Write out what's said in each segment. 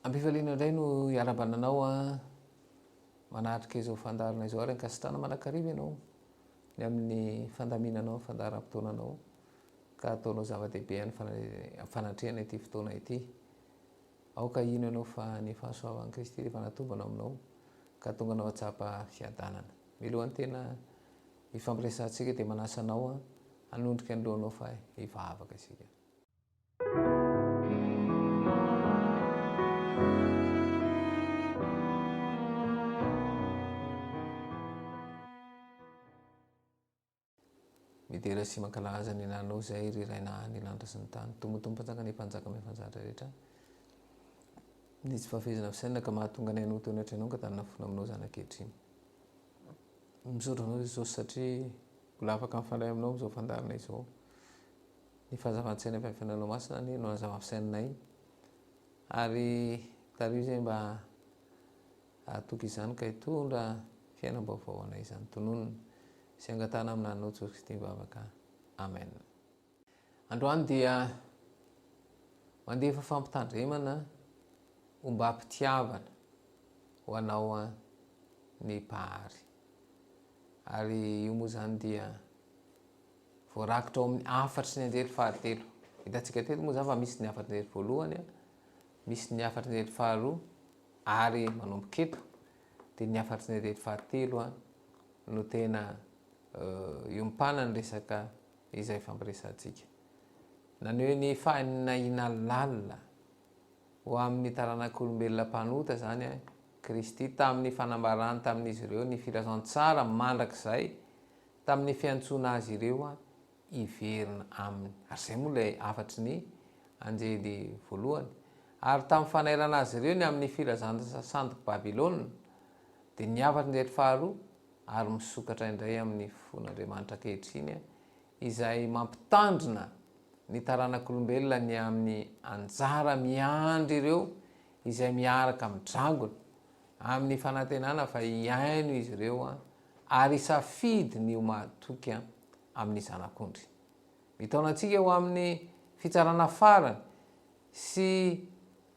Ampifaliana indray no iarabananao manatrika izao fandarana izao ary ankasitrana manakariva ianao ny amin'ny fandaminanao fandaharam-potoananao ka ataonao zava-dehibe any fanatrehana ity fotoana ity. Aoka ino ianao fa ny fahasoavan'i Kristy rehefa natombana aminao ka tonga anao atsapa fiadanana. Milohan'ny tena ifampiresantsika dia manasa anao hanondrika ny lohanao fa hivavaka isika. Midera sy mankalaza ny nanao zay ry raina ny lanitra sy ny tany tombotombo fanjaka ny mpanjaka amin'ny fanjatra rehetra ny tsy fafezana fisainana ka mahatonga ny anoto ny atrenao ka tanina fona aminao zanakehitriny misotro anao Jesosy satria mbola afaka mifandray aminao amin'izao fandarana izao ny fahazavan-tsaina amin'ny fiainanao masina ny no hazava fisainanay ary tario zay mba atoky izany ka hitondra fiainam-baovao anay izany tononona sy angatana amin'nanao Jesosy Kristy mivavaka. Amen. Androany dia mandefa fampitandremana omba ampitiavana ho anao ny pahary. Ary io moa zany dia voarakitra ao amin'ny afatry ny anjely fahatelo. Hitantsika teto moa zany fa misy ny afatry ny anjely voalohany, misy ny afatry ny anjely faharoa ary manomboka eto dia ny afatry ny anjely fahatelo no tena iompana ny resaka izay fampiresantsika. Nany hoe ny fanahina lalina ho amin'ny taranak'olombelona mpanota zany Kristy tamin'ny fanambarany tamin'izy ireo ny filazantsara mandrakizay tamin'ny fiantsoana azy ireo iverina aminy. Ary zay moa ilay afatry ny anjely voalohany. Ary tamin'ny fanairana azy ireo ny amin'ny filazantsandro Babilôna dia ny afatry ny anjely faharoa ary misokatra indray amin'ny fon'Andriamanitra ankehitriny izay mampitandrina ny taranak'olombelona ny amin'ny anjara miandry ireo izay miaraka midrangona amin'ny fanantenana fa hiaino izy ireo ary isafidy ny mahatoky amin'ny zanak'ondry. Mitaonantsika ho amin'ny fitsarana farany sy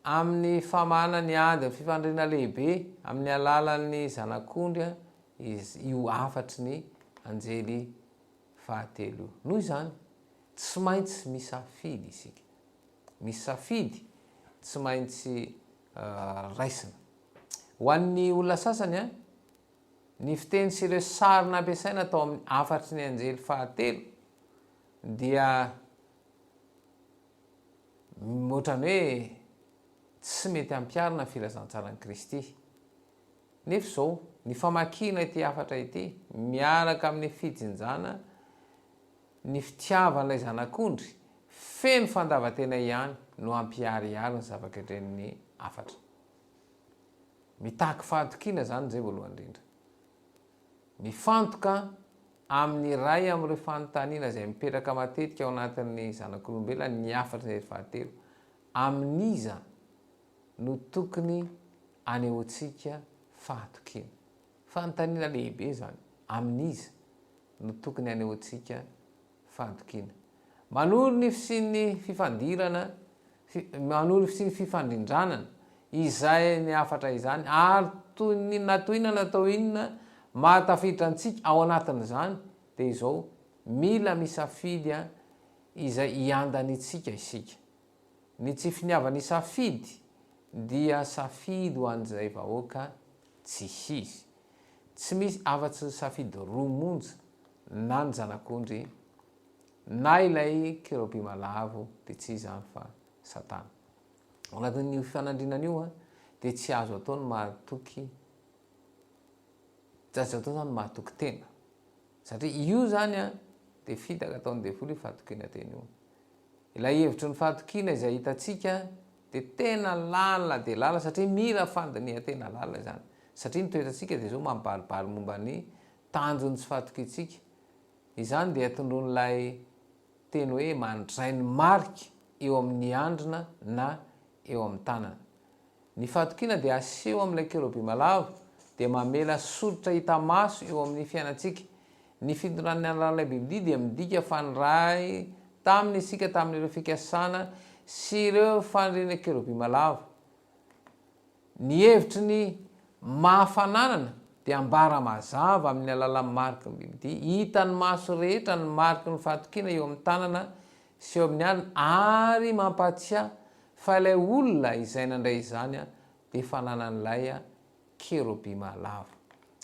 amin'ny famana ny ady ny fifandrina lehibe amin'ny alalan'ny zanak'ondry io afatry ny anjely fahatelo. Noho izany tsy maintsy misafidy isika. Misafidy tsy maintsy raisina. Ho an'ny olona sasany ny fiteny sy ireo sarina ampiasaina atao amin'ny afatry ny anjely fahatelo dia ohatrany hoe tsy mety ampiarina filazantsarany Kristy. Nefa izao ny famakina ity afatra ity miaraka amin'ny fijinjana ny fitiavan'ilay zanak'ondry feno fandavatena ihany no ampiariary ny zava-keren'ny afatra. Mitaky fahatokiana zany zay voalohany indrindra. Mifantoka amin'ny ray amin'ireo fanontaniana izay mipetraka matetika ao anatin'ny zanak'olombelona ny afatry ny fahatelo. Amin'iza no tokony anehoantsika fahatokiana. Fanontaniana lehibe zany. Amin'iza no tokony anehoantsika fahatokiana. Manoro ny sy ny fifandirana, manoro sy ny fifandindranana izay ny afatra izany ary toy inona natao inona mahatafiditra antsika ao anatin'izany dia izao mila misafidy izay iandanitsika isika. Ny tsy finiavany safidy dia safidy ho an'izay vahoaka tsy hisy. Tsy misy afa-tsy safidy romonja na ny zanak'ondry na ilay kerobima lavo dia tsy izany fa Satana. Ao anatin'io fanandrinana io dia tsy azo atao ny mahatoky, tsy azo atao zany mahatoky tena. Satria io zany dia fitaka ataon'ny devoly fahatokiana tena io. Ilay hevitry ny fahatokiana izay hitantsika dia tena lalina dia lalina satria mira fandiniha tena lalina zany. Satria ny toetratsika dia zao mampibalibaly momba ny tanjony sy fahatokintsika. Izany dia tondron'ilay teny hoe mandray ny marika eo amin'ny andrina na eo amin'ny tanana. Ny fahatokiana dia aseho amin'ilay kerobima lavo dia mamela solitra hita maso eo amin'ny fiainantsika. Ny fitondran'ny alalan'ilay Biblia dia midika fa ny ray tamin'ny isika tamin'ireo fikasana sy ireo fandriana kerobima lavo. ny hevitry ny mahafananana dia ambara mazava amin'ny alala mariky ny bibidia, hitany maso rehetra ny mariky ny fahatokina eo amin'ny tanana sy eo amin'ny alina, ary mampatsiahy fa ilay olona izay nandray izany a dia fananan'ilay kerobima lava.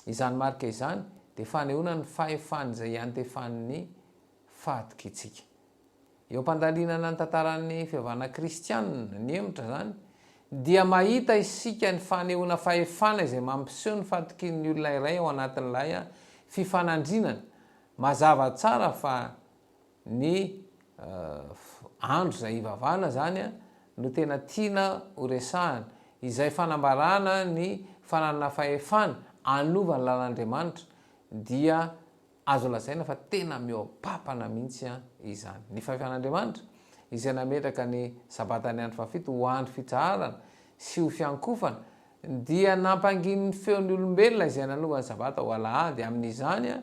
Izany marika izany dia fanehoana ny fahefany izay iantefan'ny fahatokitsika. Eo am-pandalinana ny tantaran'ny fivavahana kristianina ny hemotra zany dia mahita isika ny fanehoana fahefana izay mampiseho ny fahatokin'ny olona iray ao anatin'ilay fifanandrinana. Mazava tsara fa ny andro izay hivavahana zany no tena tiana horesahana, izay fanambarana ny fananana fahefana anovany lalan'Andriamanitra dia azo lazaina fa tena mioapapana mihitsy izany. Ny fahefan'Andriamanitra izay nametraka ny sabatany andro fafito ho andro fitsaharana sy ho fiankofana dia nampangin'ny feon'ny olombelona izay nanovany sabata ho alahady. Amin'izany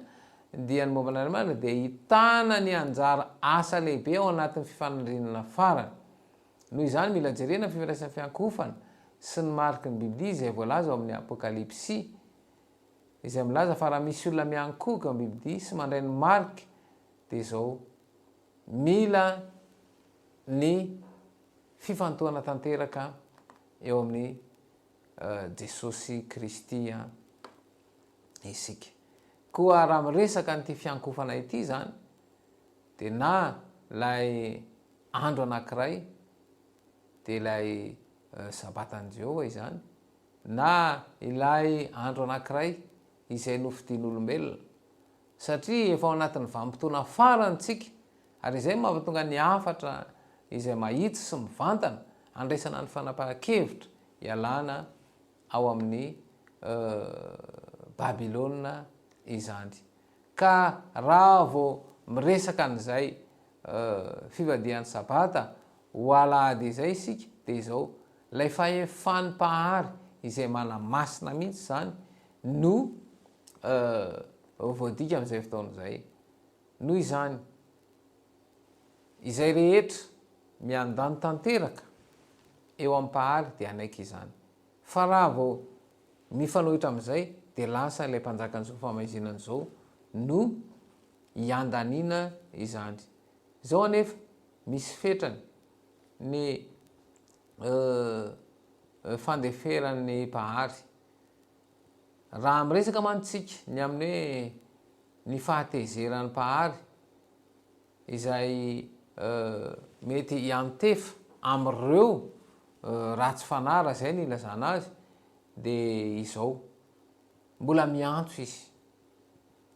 dia ny momban'Andriamanitra dia hitana ny anjara asa lehibe ao anatin'ny fifanandrinana farany. Noho izany mila jerena fifandraisan'ny fiankofana sy ny mariky ny bibidia izay voalaza ao amin'ny apokalipsy, izay milaza fa raha misy olona miankoka amin'ny bibidia sy mandray ny mariky dia izao mila ny fifantohana tanteraka eo amin'ny Jesosy Kristy isika. Koa raha miresaka n'ity fiankofana ity zany dia na lay andro anankiray dia ilay sabatan'i Jehova izany, na ilay andro anankiray izay nofidian'olombelona, satria efa ao anatin'ny vanim-potoana farany tsika, ary izay mampatonga ny afatra izay mahitsy sy mivantana andraisana ny fanapahan-kevitra ialana ao amin'ny Babilôna izany. Ka raha vao miresaka an'izay fivadihan'ny sabata ho alahady izay isika dia izao lay fahefan'ny pahary izay manamasina mihitsy zany no voadika amin'izay fotoana izay. Noho izany izay rehetra miandany tanteraka eo amin'ny pahary dia anaiky izany. Fa raha vao mifanohitra amin'izay dia lasa ilay mpanjakan'izao famaizinan'izao no iandaniana izany. Izao anefa misy fetrany ny fandeferan'ny pahary. Raha miresaka mantsika ny amin'ny hoe ny fahatezeran'ny pahary izay mety hiantefa amin'ireo ratsy fanara izay ny ilazana azy, dia izao mbola miantso izy,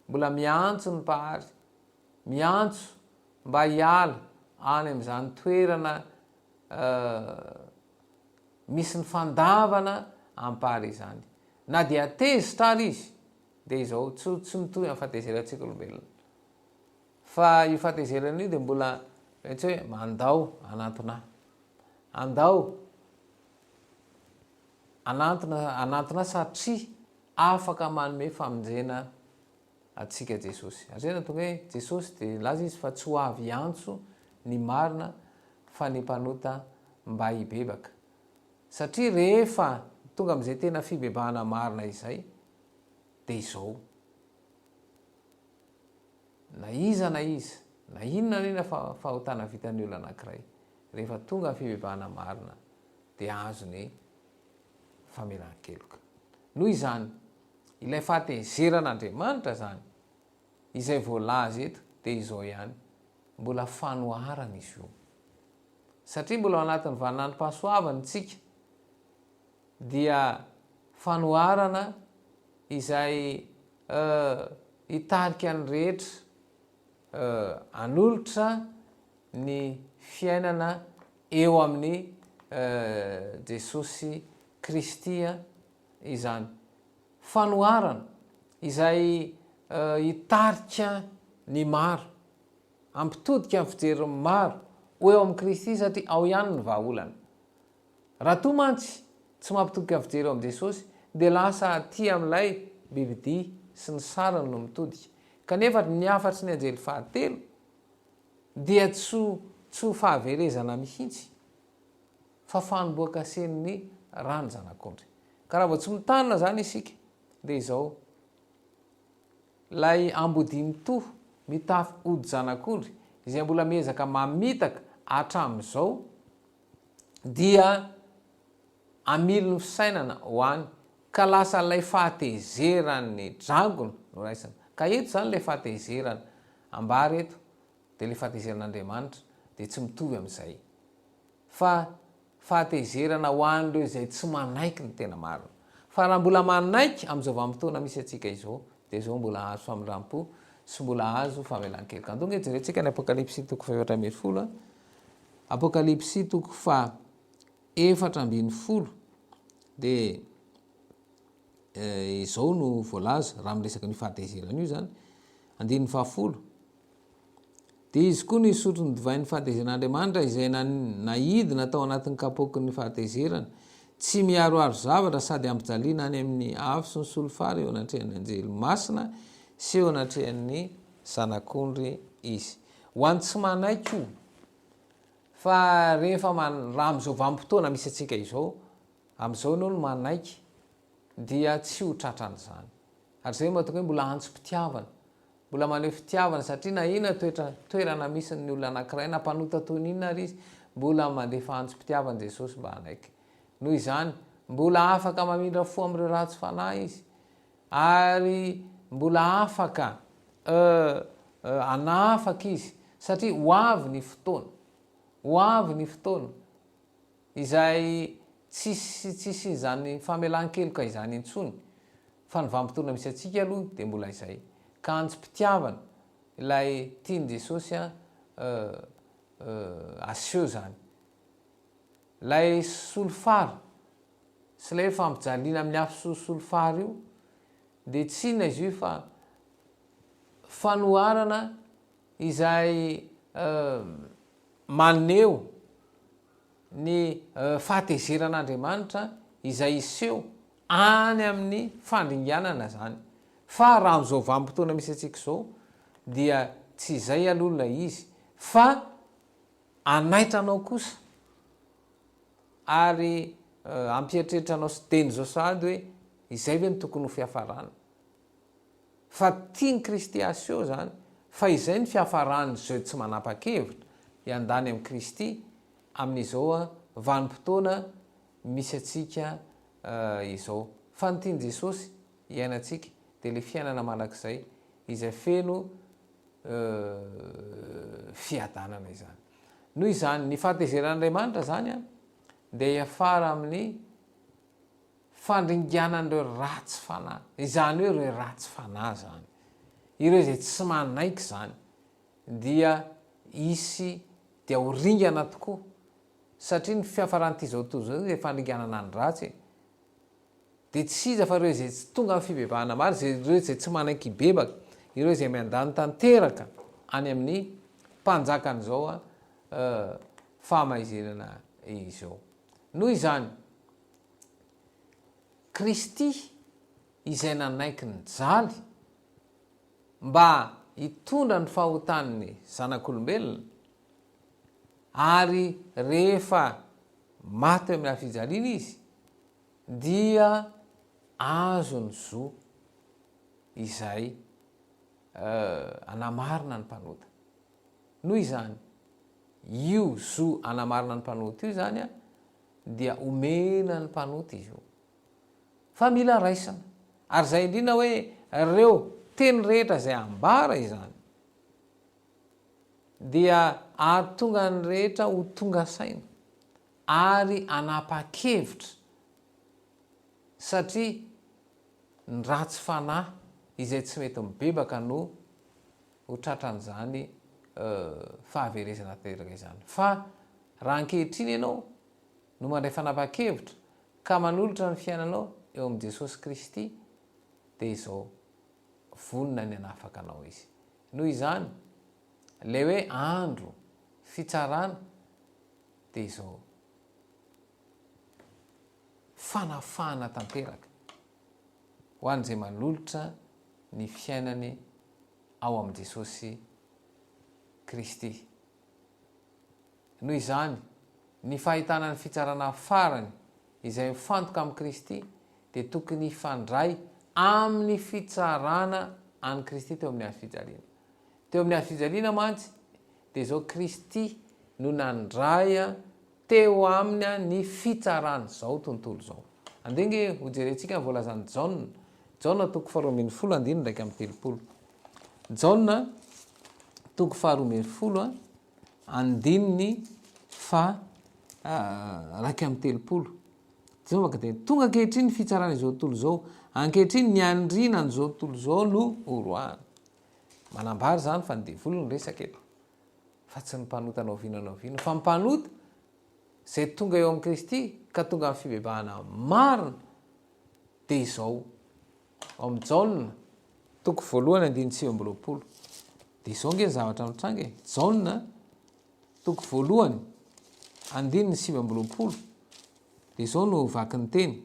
mbola miantso ny pahary, miantso mba hiala any amin'izany toerana misy ny fandavana amin'ny pahary izany. Na dia tezitra ary izy dia izao tsy mitohy amin'ny fahatezerantsika olombelona, fa io fahatezerana io dia mbola mety hoe mandao anatona, andao anatona satria afaka manome famonjena atsika Jesosy. Zay no tonga hoe Jesosy dia laza izy fa tsy ho avy antso ny marina fa ny mpanota mba hibebaka. Satria rehefa tonga amin'izay tena fibebahana marina izay dia izao na iza na inona na fahotana vitan'ny olona anankiray, rehefa tonga fibebahana marina dia azo ny famelan-keloka. Noho izany ilay fahatezeran'Andriamanitra zany izay voalaza eto dia izao ihany, mbola fanoharana izy io, satria mbola ao anatin'ny vaninandrom-pahasoavana tsika, dia fanoharana izay hitarika ny rehetra hanolotra ny fiainana eo amin'ny Jesosy Kristy izany. Fanoharana izay hitarika ny maro, ampitodika amin'ny fijerin'ny maro ho eo amin'ny Kristy satria ao ihany ny vahaolana. Raha toa mantsy tsy mampitodika amin'ny fijery eo amin'ny Jesosy dia lasa aty amin'ilay bibidia sy ny sarany no mitodika. Kanefa ny afatry ny anjely fahatelo dia tsy ho fahaverezana mihitsy fa fanomboakasen'ny rano zanak'ondry. ka raha vao tsy mitanina zany isika de izao lay ambodimito mitafy ody zanak'ondry izay mbola miezaka mamitaka atram'izao dia amily ny fisainana ho any ka lasa lay fahatezerany dragona no raisana ka eto zany lay fahatezerana ambary eto de le fahatezeran'Andriamanitra de tsy mitovy am'izay fa fahatezerana ho an'ireo izay tsy manaiky ny tena marina fa raha mbola manaiky am'izao vanim-potoana misy atsika izao de zao mbola azo famindram-po sy mbola azo famelan-keloka andonga ejerentsika ny apokalipsy toko faefatra ambin'ny folo apokalipsy toko fa efatra ambin'ny folo de izao no voalaza raha miresaka ny fahatezerana io zany andin'ny fahafolo de izy koa ny sotro ny divain'ny fahatezeran'Andriamanitra izay naidina tao anatin'ny kapoky ny fahatezerana tsy miaroaro zavatra sady ampijaliana any amin'ny afo sy ny solofary eo anatrehan'ny anjely masina sy eo anatrehan'ny zanak'ondry izy ho any tsy manaiky io fa rehefa raha am'izao vanim-potoana misy atsika izao am'izao anao no manaiky dia tsy ho tratran'izany ary zay mahatonga hoe mbola antso-pitiavana mbola maneho fitiavana satria na ina toerana misy ny olona anankiray nampanota toy n'inona ary izy mbola mandefa antso-pitiavan' Jesosy mba hanaiky noho izany mbola afaka mamindra fo am'ireo ratsy fanahy izy ary mbola afaka anafaka izy satria ho avy ny fotoana izay tsisy zany famelan-keloka izany intsony fa ny vanim-potoana misy atsika aloha de mbola izay ka antso-pitiavana ilay tiany Jesosy aseho zany lay solofary sy lay fampijaliana amin'ny afo solofary io de tsy inona izy io fa fanoharana izay maneho ny fahatezeran'Andriamanitra izay iseho any amin'ny fandringanana zany fa raha am'izao vanim-potoana misy atsika zao dia tsy izay alolona izy fa anaitranao kosa ary ampieritreritra sy teny zao sady hoe izay ve ny tokony ho fiafarana fa tiany Kristy aseho zany fa izay ny fiafarany zay tsy manapa-kevitra iandany amin'i Kristy amin'izao vanim-potoana misy atsika izao fa ny tiany Jesosy iainantsika de le fiainana malak'izay izay feno fiadanana izany noho izany ny fahatezeran'Andriamanitra zany de iafara amin'ny fandringanan'ireo ratsy fanahy izany hoe ireo ratsy fanahy zany ireo zay tsy manaiky zany dia isy dia ho ringana tokoa satria ny fiafaran'ity zao toy zao de fandringanana ny ratsy de tsy iza fa ireo zay tsy tonga amin'ny fibebahana maro ireo zay tsy manaiky bebaka ireo zay miandany tanteraka any amin'ny mpanjakan'izao fahamaizerana izao noho izany Kristy izay nanaiky ny jaly mba hitondra ny fahotan'ny zanak'olombelona ary rehefa maty amin'ny afijaliana izy dia azo ny zo izay anamarina ny mpanota noho izany io zo anamarina ny mpanota io zany dia omena ny mpanota izy io fa mila raisana ary zay indrina hoe reo teny rehetra zay ambara izany dia ahatonga ny rehetra ho tonga saina ary anapa-kevitra satria ny ratsy fanahy izay tsy mety mibebaka no ho tratran'izany fahaverezana teraka izany fa raha ankehitriny ianao no mandray fanapa-kevitra ka manolotra ny fiainanao eo amin'i Jesosy Kristy de izao vonina ny anafaka anao izy noho izany le hoe andro fitsarana de izao fanafahana tanteraka ho an'izay manolotra ny fiainany ao amin'i Jesosy Kristy noho izany ny fahitana ny fitsarana farany izay mifantoka amin'i Kristy dia tokony ifandray amin'ny fitsarana any Kristy teo amin'ny hazofijaliana. Teo amin'ny hazofijaliana mantsy dia zao Kristy no nandraya teo aminy ny fitsarana zao tontolo zao. Andenge hojerentsika voalazany Jaona toko 4:10 Jaona toko 4:10 andininy fa 2:30 zao dia tonga ankehitriny ny fitsarana izao tontolo zao, ankehitriny ny andrinany zao tontolo zao no oroahana. Manambary zany fa ny devolo ny resaka eto, fa tsy ny mpanota naovinanao vino fa mpanota zay tonga eo amin'ny Kristy ka tonga amin'ny fibebahana marina dia izao amin'ny Jaona toko 1:9 dia izao nge ny zavatra mitranga e. Jaona toko 1:9 dia izao no vaky ny teny.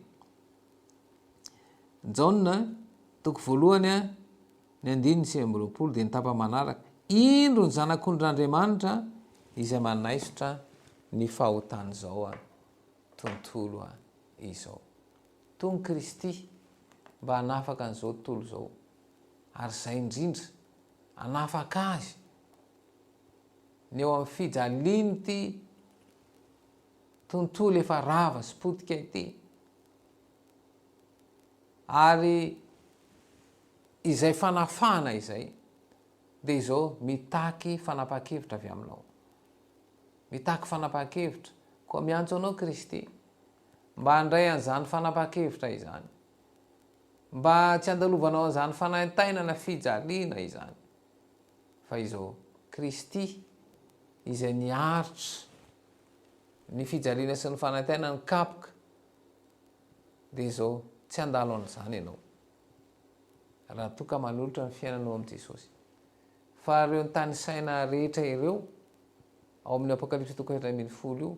Jaona toko 1:9 dia ny tapa-manaraka, indro ny zanak'Andriamanitra izay manaisotra ny fahotany zao tontolo izao. Tony Kristy mba hanafaka an'izao tontolo zao, ary zay indrindra hanafaka azy ny eo amin'ny fijaliany ty tontolo efa rava sy potika ity, ary izay fanafana izay dia izao mitaky fanapa-kevitra avy aminao, mitaky fanapa-kevitra koa miantso anao Kristy mba handray an'izany fanapa-kevitra izany, mba tsy handalovanao an'izany fanantainana fijaliana izany, fa izao Kristy izay niaritra ny fijaliana sy ny fanantainana kapoka dia izao tsy handalo an'izany ianao raha toka manolotra ny fiainanao amin'i Jesosy. Fa ireo ny tany saina rehetra ireo ao amin'ny Apokalipsy toko 1:10 io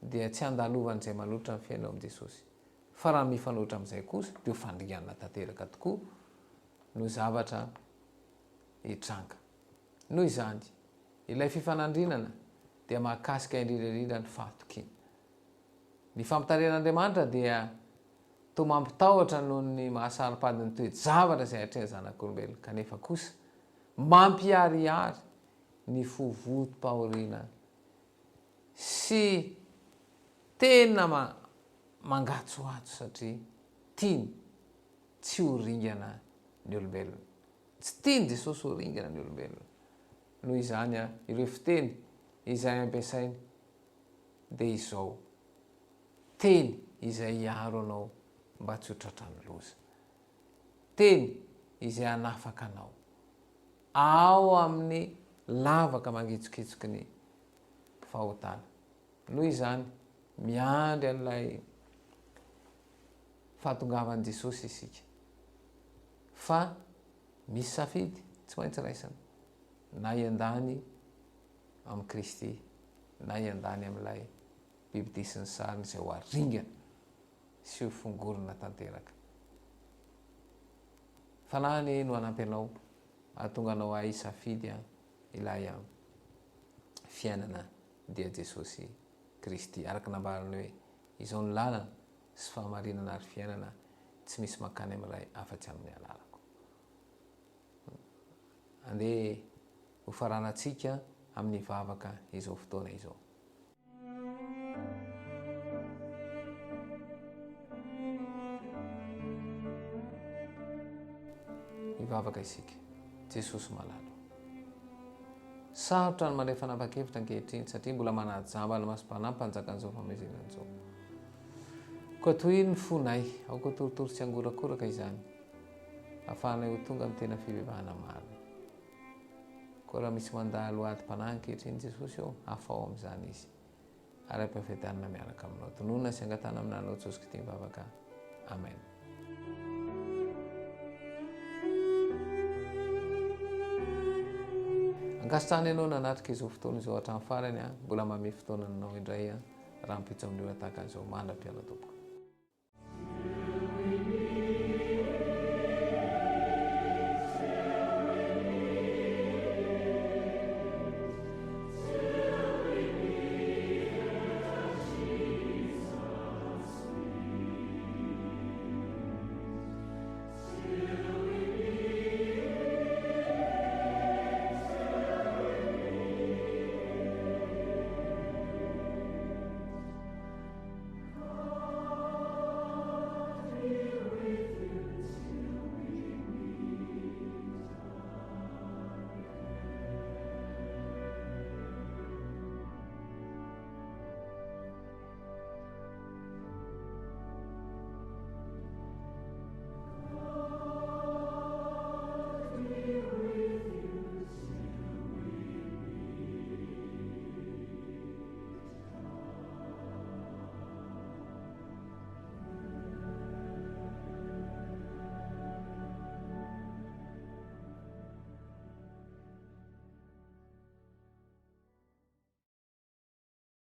dia tsy handalovan'izay manolotra ny fiainanao amin'i Jesosy, fa raha mifanohitra amin'izay kosa dia ho fandringanana tanteraka tokoa no zavatra hitranga. Noho izany ilay fifanandrinana dia mahakasika indrindrandrindra ny fahatokiana. Ny fampitaren'Andriamanitra dia toa mampitahotra noho ny mahasaripady ny toe-javatra izay hatreha zanak'olombelona, kanefa kosa mampiharihary ny fovotom-pahoriana sy tena mangatsoatso satria tiany tsy ho ringana ny olombelona, tsy tiany Jesosy ho ringana ny olombelona. Noho izany ireo fiteny izay ampiasainy dia izao teny izay hiaro anao mba tsy ho tratran'ny loza, teny izay hanafaka anao ao amin'ny lavaka mangitsokitsiky ny fahotana. Noho izany miandry an'ilay fahatongavan'i Jesosy isika, fa misy safidy tsy maintsy raisana, na hiandany amin'ny Kristy na hiandany amin'ilay biby sy ny sariny izay ho haringana sy ho fongorona tanteraka. Fanahany no hanampy anao ahatonga anao ahay safidy ilay fiainana dia Jesosy Kristy, araka nambarany hoe izao ny lalana sy fahamarinana ary fiainana, tsy misy makany amin'ilay afa-tsy amin'ny alalako. Andeha ho faranantsika amin'ny vavaka izao fotoana izao. Mivavaka isika. Jesosy malalo, sarotra ny mandray fanapa-kevitra ankehitriny satria mbola manajamba ny masom-panahy mpanjakan'izao famezenan'izao. Koa toy ny fonay aoka torotoro tsy angorakoraka izany, ahafahanay ho tonga amin'ny tena fivavahana marina. Koa raha misy mandalo ady-panahy ankehitriny Jesosy eo, afao amin'izany izy, ary ampiafiadanana miaraka aminao. Tononona sy angatana aminanao Jesosy Kristy mivavaka. Amen. Ankasitrahany ianao nanatrika izao fotoana izao hatramin'ny farany, mbola mame fotoana anao indray raha mipitso amin'ny ora tahaka an'izao, mandra-piala tompoko.